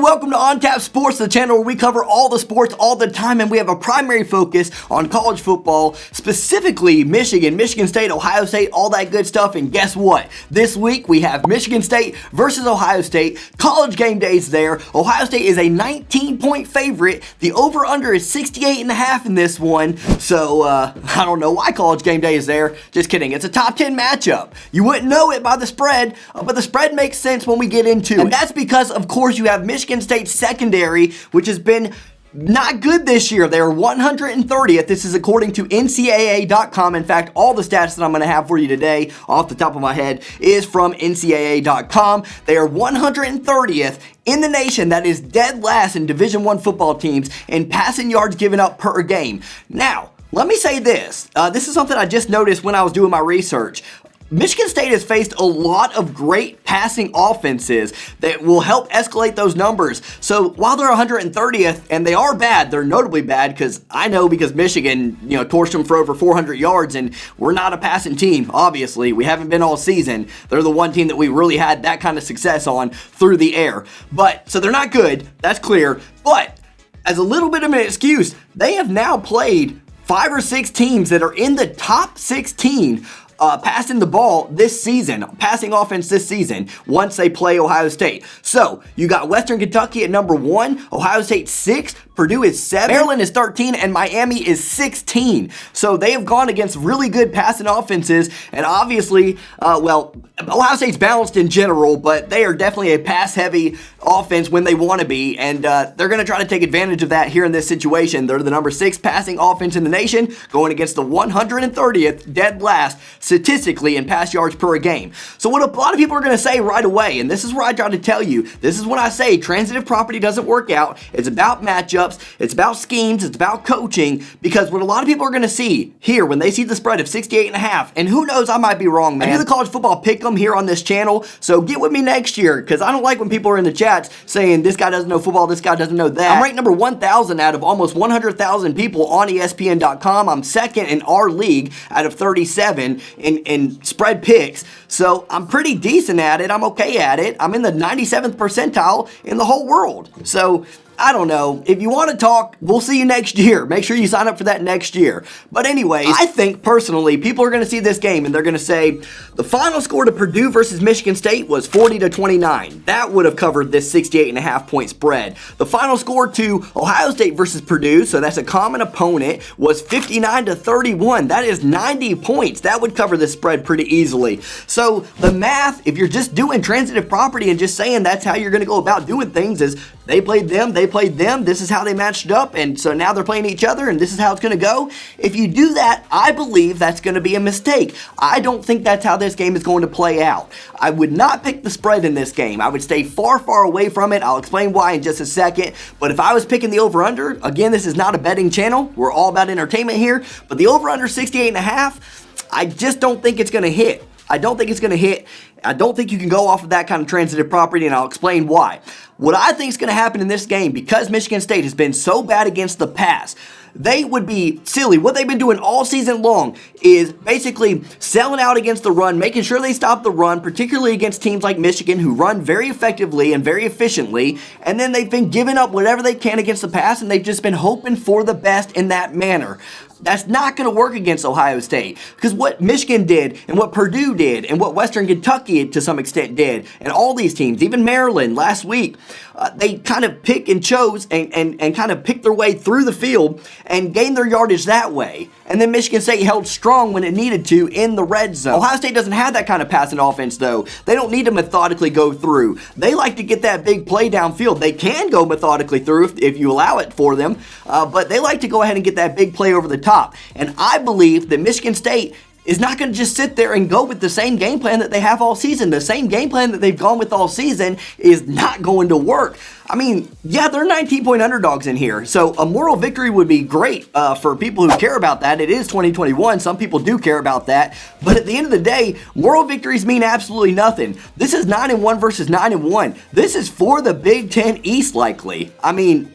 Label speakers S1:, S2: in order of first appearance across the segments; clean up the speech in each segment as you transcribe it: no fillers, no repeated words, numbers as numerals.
S1: welcome to On Tap Sports, the channel where we cover all the sports all the time, and we have a primary focus on college football, specifically Michigan, Michigan State, Ohio State, all that good stuff. And guess what? This week we have Michigan State versus Ohio State. College game days there. Ohio State is a 19-point favorite. The over-under is 68.5 in this one. So, I don't know why college game day is there. Just kidding. It's a top 10 matchup. You wouldn't know it by the spread, but the spread makes sense when we get into it. And that's because, of course, you have Michigan State secondary, which has been not good this year. They are 130th. This is according to NCAA.com. In fact, all the stats that I'm going to have for you today, off the top of my head, is from NCAA.com. They are 130th in the nation. That is dead last in Division I football teams in passing yards given up per game. Now, let me say this. This is something I just noticed when I was doing my research. Michigan State has faced a lot of great passing offenses that will help escalate those numbers. So while they're 130th, and they are bad, they're notably bad because Michigan, torched them for over 400 yards, and we're not a passing team, obviously. We haven't been all season. They're the one team that we really had that kind of success on through the air. So they're not good, that's clear. But as a little bit of an excuse, they have now played 5 or 6 teams that are in the top 16 passing the ball this season, passing offense this season, once they play Ohio State. So, you got Western Kentucky at number 1, Ohio State 6, Purdue is 7, Maryland is 13, and Miami is 16. So, they have gone against really good passing offenses, and obviously, Ohio State's balanced in general, but they are definitely a pass-heavy offense when they want to be, and they're going to try to take advantage of that here in this situation. They're the number 6 passing offense in the nation, going against the 130th, dead last, statistically in pass yards per game. So what a lot of people are going to say right away, and this is where I try to tell you, this is when I say transitive property doesn't work out. It's about matchups, it's about schemes, it's about coaching, because what a lot of people are going to see here when they see the spread of 68.5, and who knows, I might be wrong, man. I do the college football pick'em here on this channel, so get with me next year, because I don't like when people are in the chats saying this guy doesn't know football, this guy doesn't know that. I'm ranked number 1,000 out of almost 100,000 people on ESPN.com. I'm second in our league out of 37 in spread picks, so I'm pretty decent at it. I'm okay at it. I'm in the 97th percentile in the whole world. So I don't know. If you want to talk, we'll see you next year. Make sure you sign up for that next year. But anyways, I think personally, people are going to see this game and they're going to say, the final score to Purdue versus Michigan State was 40-29. That would have covered this 68.5 point spread. The final score to Ohio State versus Purdue, so that's a common opponent, was 59-31. That is 90 points. That would cover this spread pretty easily. So the math, if you're just doing transitive property and just saying that's how you're going to go about doing things, is they played them, this is how they matched up, and so now they're playing each other, and this is how it's going to go. If you do that, I believe that's going to be a mistake. I don't think that's how this game is going to play out. I would not pick the spread in this game. I would stay far, far away from it. I'll explain why in just a second, but if I was picking the over-under, again, this is not a betting channel. We're all about entertainment here, but the over-under 68.5, I just don't think it's going to hit. I don't think it's going to hit. I don't think you can go off of that kind of transitive property, and I'll explain why. What I think is going to happen in this game, because Michigan State has been so bad against the pass, they would be silly. What they've been doing all season long is basically selling out against the run, making sure they stop the run, particularly against teams like Michigan who run very effectively and very efficiently, and then they've been giving up whatever they can against the pass, and they've just been hoping for the best in that manner. That's not going to work against Ohio State, because what Michigan did and what Purdue did and what Western Kentucky to some extent did, and all these teams, even Maryland last week, they kind of pick and chose and kind of picked their way through the field and gained their yardage that way. And then Michigan State held strong when it needed to in the red zone. Ohio State doesn't have that kind of passing offense, though. They don't need to methodically go through. They like to get that big play downfield. They can go methodically through if you allow it for them, but they like to go ahead and get that big play over the top. And I believe that Michigan State is not going to just sit there and go with the same game plan that they have all season. The same game plan that they've gone with all season is not going to work. I mean, yeah, they're 19-point underdogs in here, so a moral victory would be great for people who care about that. It is 2021. Some people do care about that, but at the end of the day, moral victories mean absolutely nothing. This is 9-1 versus 9-1. This is for the Big Ten East, likely. I mean,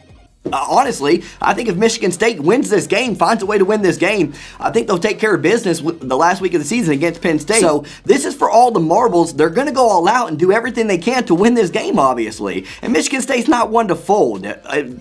S1: Honestly, I think if Michigan State wins this game, finds a way to win this game, I think they'll take care of business with the last week of the season against Penn State. So this is for all the marbles. They're going to go all out and do everything they can to win this game, obviously. And Michigan State's not one to fold.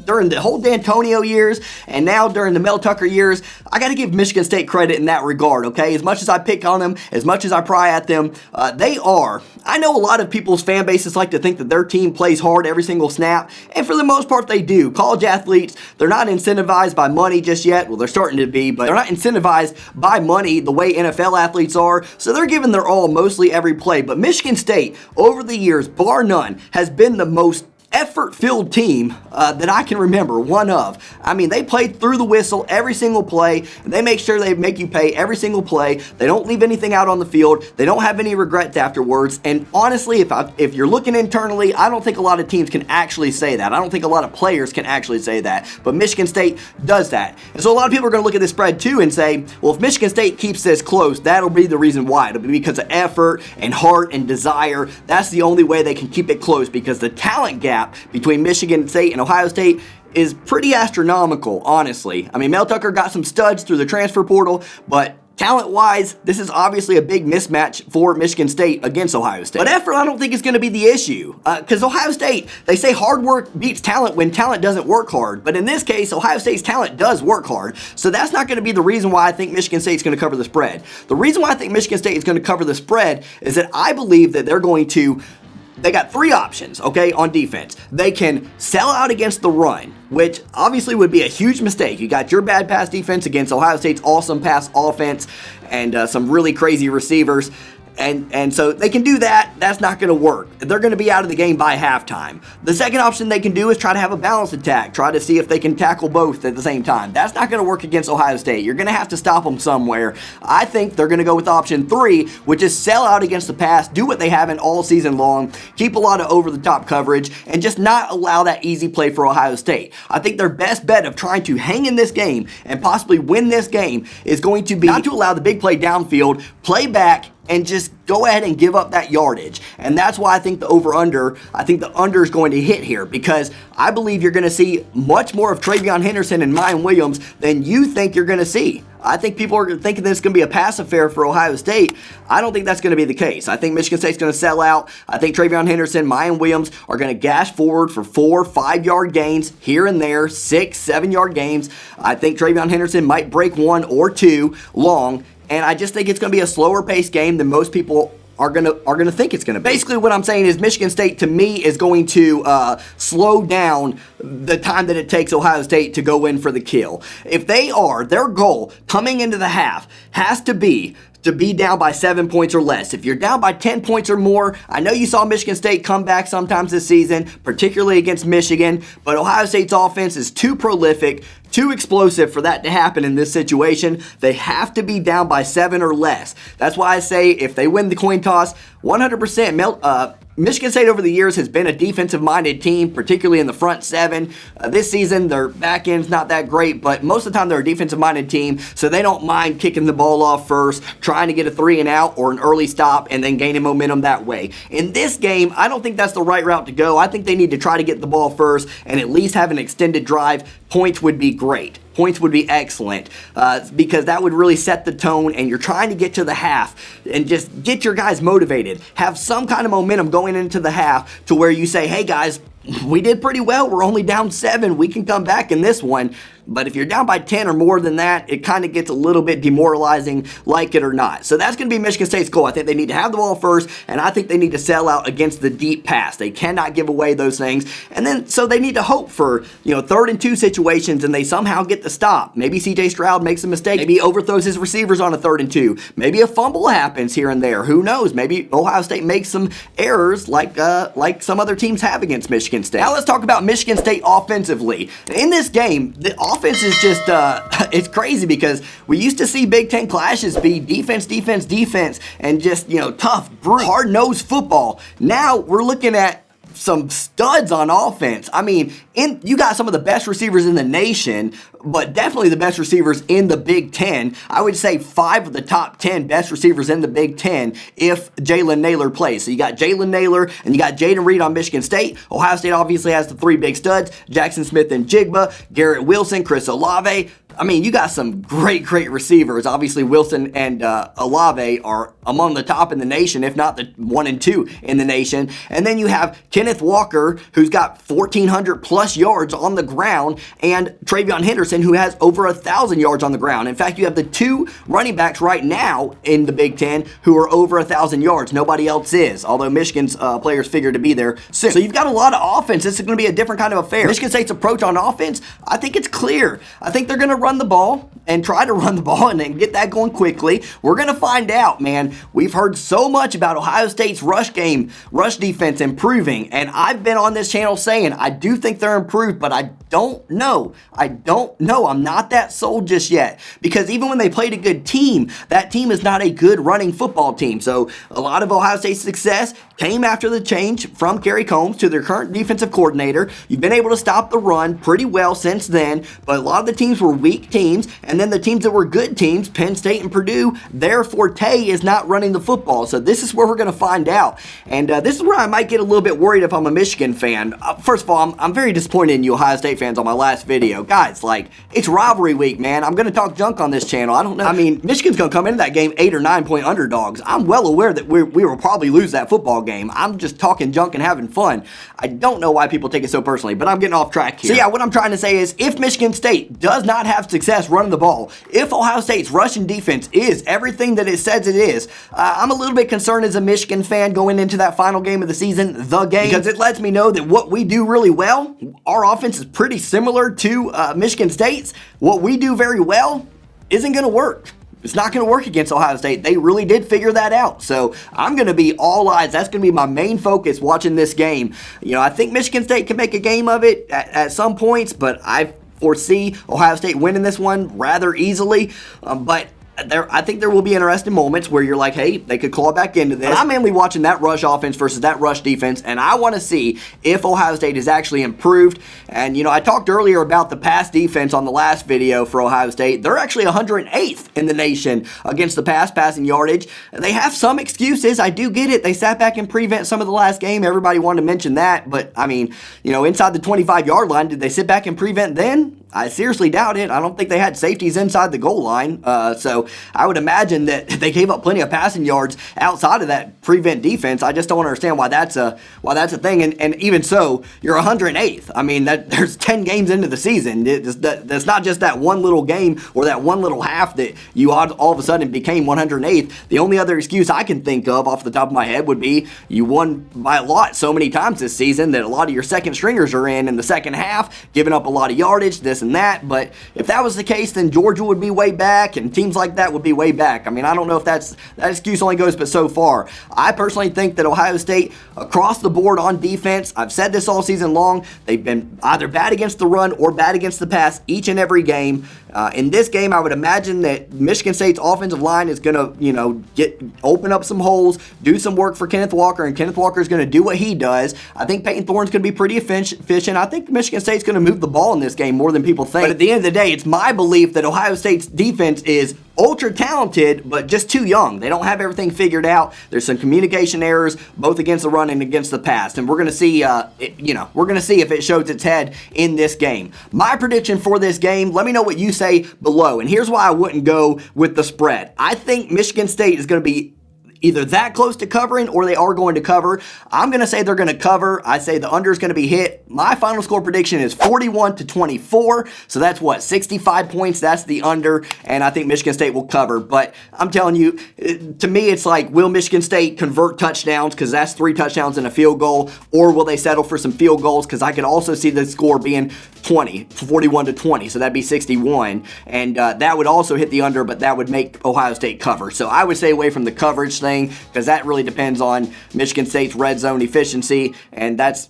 S1: During the whole D'Antonio years and now during the Mel Tucker years, I got to give Michigan State credit in that regard, okay? As much as I pick on them, as much as I pry at them, they are. I know a lot of people's fan bases like to think that their team plays hard every single snap, and for the most part they do. College athletes, they're not incentivized by money just yet. Well, they're starting to be, but they're not incentivized by money the way NFL athletes are, so they're giving their all mostly every play. But Michigan State, over the years, bar none, has been the most effort-filled team that I can remember, one of. I mean, they played through the whistle every single play. They make sure they make you pay every single play. They don't leave anything out on the field. They don't have any regrets afterwards. And honestly, if you're looking internally, I don't think a lot of teams can actually say that. I don't think a lot of players can actually say that. But Michigan State does that. And so a lot of people are going to look at this spread too and say, well, if Michigan State keeps this close, that'll be the reason why. It'll be because of effort and heart and desire. That's the only way they can keep it close, because the talent gap between Michigan State and Ohio State is pretty astronomical, honestly. I mean, Mel Tucker got some studs through the transfer portal, but talent-wise, this is obviously a big mismatch for Michigan State against Ohio State. But effort, I don't think is going to be the issue. Because Ohio State, they say hard work beats talent when talent doesn't work hard. But in this case, Ohio State's talent does work hard. So that's not going to be the reason why I think Michigan State's going to cover the spread. The reason why I think Michigan State is going to cover the spread is that I believe that they're going to. They got three options, okay, on defense. They can sell out against the run, which obviously would be a huge mistake. You got your bad pass defense against Ohio State's awesome pass offense and some really crazy receivers. And so they can do that. That's not going to work. They're going to be out of the game by halftime. The second option they can do is try to have a balanced attack. Try to see if they can tackle both at the same time. That's not going to work against Ohio State. You're going to have to stop them somewhere. I think they're going to go with option 3, which is sell out against the pass, do what they haven't all season long, keep a lot of over-the-top coverage, and just not allow that easy play for Ohio State. I think their best bet of trying to hang in this game and possibly win this game is going to be not to allow the big play downfield, play back, and just go ahead and give up that yardage. And that's why I think I think the under is going to hit here, because I believe you're going to see much more of TreVeyon Henderson and Miyan Williams than you think you're going to see. I think people are thinking this is going to be a pass affair for Ohio State. I don't think that's going to be the case. I think Michigan State's going to sell out. I think TreVeyon Henderson, Miyan Williams are going to gash forward for 4, 5-yard gains here and there, 6, 7-yard gains. I think TreVeyon Henderson might break 1 or 2 long. And I just think it's going to be a slower paced game than most people are gonna think it's gonna be. Basically, what I'm saying is Michigan State, to me, is going to slow down the time that it takes Ohio State to go in for the kill. If their goal coming into the half has to be down by 7 points or less. If you're down by 10 points or more, I know you saw Michigan State come back sometimes this season, particularly against Michigan, but Ohio State's offense is too prolific, too explosive for that to happen in this situation. They have to be down by 7 or less. That's why I say if they win the coin toss, 100%, Michigan State over the years has been a defensive-minded team, particularly in the front 7. This season, their back end's not that great, but most of the time they're a defensive-minded team, so they don't mind kicking the ball off first, trying to get a 3 and out or an early stop, and then gaining momentum that way. In this game, I don't think that's the right route to go. I think they need to try to get the ball first and at least have an extended drive. Points would be great. Points would be excellent because that would really set the tone, and you're trying to get to the half and just get your guys motivated. Have some kind of momentum going into the half to where you say, hey guys, we did pretty well. We're only down 7. We can come back in this one. But if you're down by 10 or more than that, it kind of gets a little bit demoralizing, like it or not. So that's going to be Michigan State's goal. I think they need to have the ball first, and I think they need to sell out against the deep pass. They cannot give away those things. And then, so they need to hope for, 3rd and 2 situations, and they somehow get the stop. Maybe CJ Stroud makes a mistake. Maybe he overthrows his receivers on a 3rd and 2. Maybe a fumble happens here and there. Who knows? Maybe Ohio State makes some errors like some other teams have against Michigan State. Now let's talk about Michigan State offensively. In this game, the offense is just, it's crazy because we used to see Big Ten clashes be defense, and just, tough, brutal, hard-nosed football. Now we're looking at some studs on offense. I mean, you got some of the best receivers in the nation, but definitely the best receivers in the Big Ten. I would say 5 of the top 10 best receivers in the Big Ten if Jalen Nailor plays. So you got Jalen Nailor and you got Jayden Reed on Michigan State. Ohio State obviously has the 3 big studs, Jaxon, Smith-Njigba, Garrett, Wilson, Chris Olave. I mean, you got some great receivers. Obviously, Wilson and Olave are among the top in the nation, if not the 1 and 2 in the nation. And then you have Kenneth Walker, who's got 1,400 plus yards on the ground, and TreVeyon Henderson, who has over 1,000 yards on the ground. In fact, you have the 2 running backs right now in the Big Ten who are over 1,000 yards. Nobody else is, although Michigan's players figure to be there soon. So you've got a lot of offense. This is going to be a different kind of affair. Michigan State's approach on offense, I think it's clear. I think they're going to run the ball and try to run the ball and then get that going quickly. We're going to find out, man. We've heard so much about Ohio State's rush defense improving, and I've been on this channel saying I do think they're improved, but I don't know. I'm not that sold just yet, because even when they played a good team, that team is not a good running football team. So a lot of Ohio State's success came after the change from Kerry Combs to their current defensive coordinator. You've been able to stop the run pretty well since then, but a lot of the teams were weak teams, and then the teams that were good teams, Penn State and Purdue, their forte is not running the football. So this is where we're going to find out, and this is where I might get a little bit worried if I'm a Michigan fan. First of all, I'm very disappointed in you Ohio State fans on my last video. Guys, like, it's rivalry week, man. I'm going to talk junk on this channel. I don't know. I mean, Michigan's going to come into that game 8 or 9 point underdogs. I'm well aware that we will probably lose that football game. I'm just talking junk and having fun. I don't know why people take it so personally, but I'm getting off track here. So yeah, what I'm trying to say is, if Michigan State does not have success running the ball, if Ohio State's rushing defense is everything that it says it is, I'm a little bit concerned as a Michigan fan going into that final game of the season, the game, because it lets me know that what we do really well, our offense is pretty similar to Michigan State's. What we do very well isn't going to work. It's not going to work against Ohio State. They really did figure that out. So I'm going to be all eyes. That's going to be my main focus watching this game. You know, I think Michigan State can make a game of it at some points, but I foresee Ohio State winning this one rather easily. But I think there will be interesting moments where you're like, hey, they could claw back into this. But I'm mainly watching that rush offense versus that rush defense, and I want to see if Ohio State is actually improved. And, you know, I talked earlier about the pass defense on the last video for Ohio State. They're actually 108th in the nation against the passing yardage. They have some excuses. I do get it. They sat back and prevent some of the last game. Everybody wanted to mention that. But, I mean, you know, inside the 25-yard line, did they sit back and prevent then? I seriously doubt it. I don't think they had safeties inside the goal line. So I would imagine that they gave up plenty of passing yards outside of that prevent defense. I just don't understand why that's a thing. And even so, you're 108th. I mean, there's 10 games into the season. That's not just that one little game or that one little half that you all of a sudden became 108th. The only other excuse I can think of off the top of my head would be you won by a lot so many times this season that a lot of your second stringers are in the second half, giving up a lot of yardage, this and that. But if that was the case, then Georgia would be way back and teams like that would be way back. I mean, I don't know if that excuse only goes but so far. I personally think that Ohio State across the board on defense, I've said this all season long, they've been either bad against the run or bad against the pass each and every game. In this game, I would imagine that Michigan State's offensive line is going to, you know, open up some holes, do some work for Kenneth Walker, and Kenneth Walker is going to do what he does. I think Payton Thorne's going to be pretty efficient. I think Michigan State's going to move the ball in this game more than people think. But at the end of the day, it's my belief that Ohio State's defense is ultra talented, but just too young. They don't have everything figured out. There's some communication errors, both against the run and against the pass. And we're going to see, we're going to see if it shows its head in this game. My prediction for this game, let me know what you say below. And here's why I wouldn't go with the spread. I think Michigan State is going to be either that close to covering or they are going to cover. I'm going to say they're going to cover. I say the under is going to be hit. My final score prediction is 41-24. So that's what, 65 points. That's the under. And I think Michigan State will cover. But I'm telling you, to me, it's like, will Michigan State convert touchdowns? Because that's 3 touchdowns and a field goal. Or will they settle for some field goals? Because I could also see the score being 41-20. So that'd be 61. And that would also hit the under, but that would make Ohio State cover. So I would stay away from the coverage thing. thing, because that really depends on Michigan State's red zone efficiency, and that's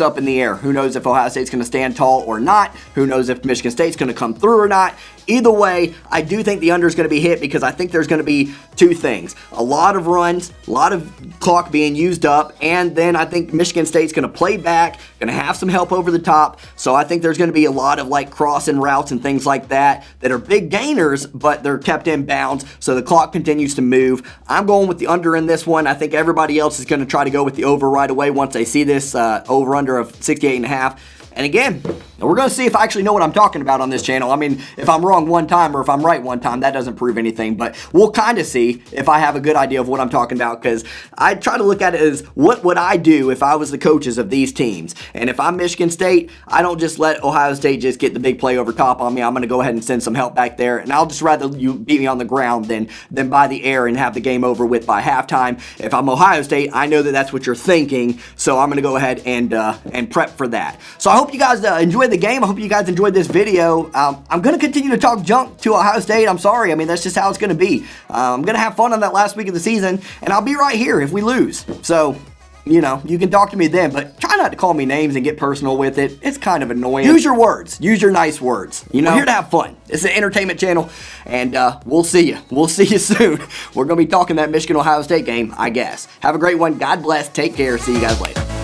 S1: up in the air. Who knows if Ohio State's going to stand tall or not? Who knows if Michigan State's going to come through or not? Either way, I do think the under is going to be hit because I think there's going to be two things. A lot of runs, a lot of clock being used up, and then I think Michigan State's going to play back, going to have some help over the top. So I think there's going to be a lot of like crossing routes and things like that are big gainers, but they're kept in bounds, so the clock continues to move. I'm going with the under in this one. I think everybody else is going to try to go with the over right away once they see this over-under of 68.5. And again, we're going to see if I actually know what I'm talking about on this channel. I mean, if I'm wrong one time or if I'm right one time, that doesn't prove anything. But we'll kind of see if I have a good idea of what I'm talking about, because I try to look at it as what would I do if I was the coaches of these teams. And if I'm Michigan State, I don't just let Ohio State just get the big play over top on me. I'm going to go ahead and send some help back there. And I'll just rather you beat me on the ground than by the air and have the game over with by halftime. If I'm Ohio State, I know that that's what you're thinking. So I'm going to go ahead and prep for that. So I hope you guys enjoyed the game. I hope you guys enjoyed this video. I'm going to continue to talk junk to Ohio State. I'm sorry. I mean, that's just how it's going to be. I'm going to have fun on that last week of the season, and I'll be right here if we lose. So, you can talk to me then, but try not to call me names and get personal with it. It's kind of annoying. Use your words. Use your nice words. We're here to have fun. It's an entertainment channel, and we'll see you. We'll see you soon. We're going to be talking that Michigan-Ohio State game, I guess. Have a great one. God bless. Take care. See you guys later.